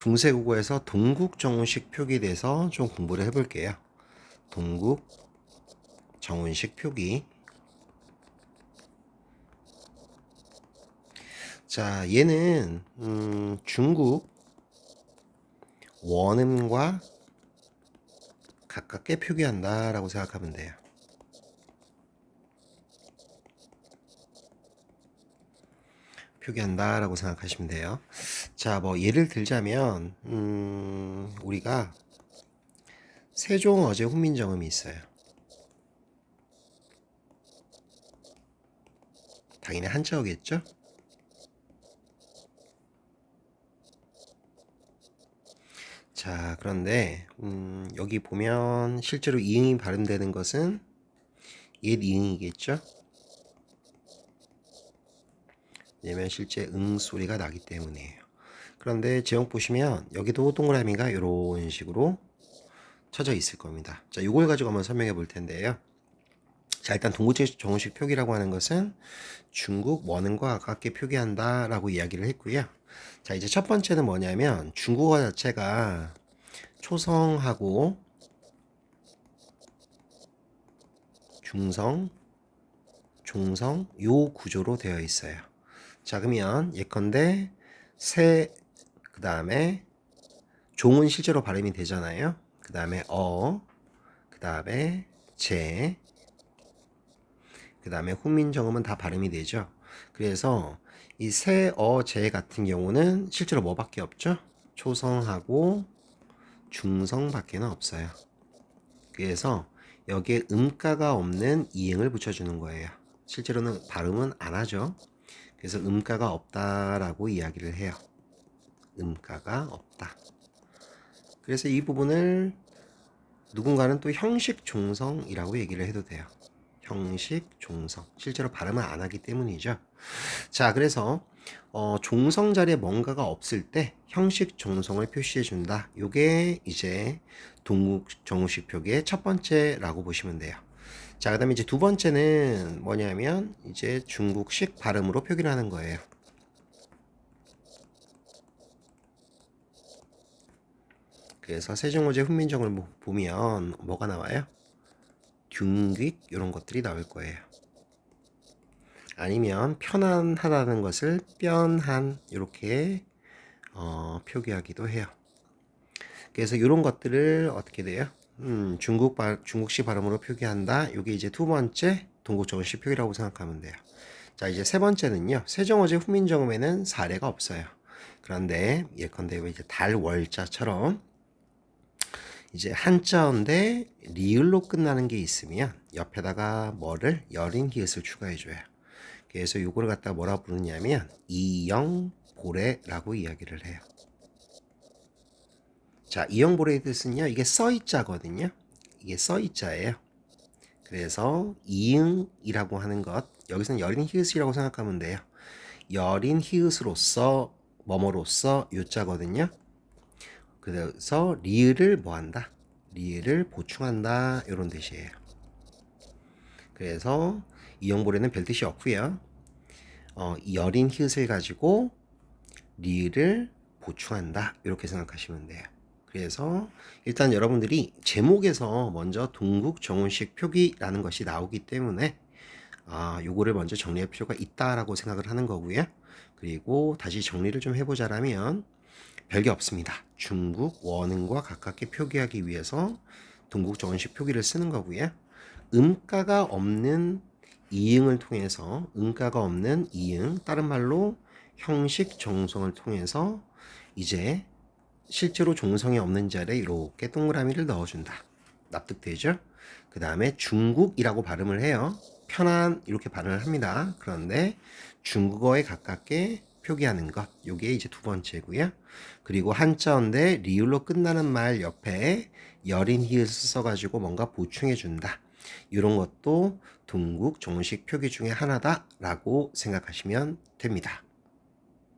중세국어에서 동국정운식 표기에 대해서 좀 공부를 해볼게요. 동국정운식 표기. 자, 얘는 중국 원음과 가깝게 표기한다 라고 생각하면 돼요. 표기한다 라고 생각하시면 돼요. 자, 뭐 예를 들자면 우리가 세종어제 훈민정음이 있어요. 당연히 한자어겠죠? 자, 그런데 여기 보면 실제로 이응이 발음되는 것은 옛 이응이겠죠? 왜냐면 실제 응 소리가 나기 때문이에요. 그런데 제목 보시면 여기도 동그라미가 이런 식으로 쳐져 있을 겁니다. 자, 이걸 가지고 한번 설명해 볼 텐데요. 자, 일단 동국정운식 표기라고 하는 것은 중국 원음과 가깝게 표기한다 라고 이야기를 했고요. 자, 이제 첫 번째는 뭐냐면 중국어 자체가 초성하고 중성, 종성 요 구조로 되어 있어요. 자, 그러면 예컨대 세, 그 다음에 종은 실제로 발음이 되잖아요. 그 다음에 그 다음에 그 다음에 훈민정음은 다 발음이 되죠. 그래서 이 세, 제 같은 경우는 실제로 뭐밖에 없죠? 초성하고 중성밖에는 없어요. 그래서 여기에 음가가 없는 이응을 붙여주는 거예요. 실제로는 발음은 안 하죠. 그래서 음가가 없다라고 이야기를 해요. 음가가 없다. 그래서 이 부분을 누군가는 또 형식 종성이라고 얘기를 해도 돼요. 형식 종성. 실제로 발음을 안 하기 때문이죠. 자, 그래서 종성 자리에 뭔가가 없을 때 형식 종성을 표시해 준다. 요게 이제 동국정운식 표기의 첫 번째라고 보시면 돼요. 자, 그다음에 이제 두 번째는 뭐냐면 이제 중국식 발음으로 표기를 하는 거예요. 그래서 세종어제 훈민정음을 보면 뭐가 나와요? 균귀 이런 것들이 나올 거예요. 아니면 편안하다는 것을 뼈한 이렇게 표기하기도 해요. 그래서 이런 것들을 어떻게 돼요? 중국식 발음으로 표기한다. 이게 이제 두 번째 동국정운식 표기라고 생각하면 돼요. 자, 이제 세 번째는요. 세종어제 훈민정음에는 사례가 없어요. 그런데 예컨대 이제 달월자처럼 이제 한자어인데 리을로 끝나는 게 있으면 옆에다가 뭐를 여린 히읗을 추가해줘요. 그래서 이걸 갖다 뭐라 부르냐면 이영보레라고 이야기를 해요. 자, 이영보레의 뜻은요. 이게 써이자거든요. 이게 써이자예요. 그래서 이응이라고 하는 것 여기서는 여린 히읗이라고 생각하면 돼요. 여린 히읗으로서 뭐뭐로서 요자거든요. 그래서 리을을 뭐한다? 리을을 보충한다 이런 뜻이에요. 그래서 이영보레는 별 뜻이 없고요. 여린 히읗을 가지고 리을을 보충한다 이렇게 생각하시면 돼요. 그래서 일단 여러분들이 제목에서 먼저 동국정운식 표기라는 것이 나오기 때문에 요거를 먼저 정리할 필요가 있다라고 생각을 하는 거고요. 그리고 다시 정리를 좀 해보자라면 별게 없습니다. 중국 원음과 가깝게 표기하기 위해서 동국정운식 표기를 쓰는 거고요. 음가가 없는 이응을 통해서 음가가 없는 이응, 다른 말로 형식 정성을 통해서 이제 실제로 종성이 없는 자리에 이렇게 동그라미를 넣어준다. 납득되죠? 그 다음에 중국이라고 발음을 해요. 편안 이렇게 발음을 합니다. 그런데 중국어에 가깝게 표기하는 것. 요게 이제 두 번째고요. 그리고 한자어인데 리을로 끝나는 말 옆에 여린 히읗을 써가지고 뭔가 보충해 준다. 이런 것도 동국정운식 표기 중에 하나다라고 생각하시면 됩니다.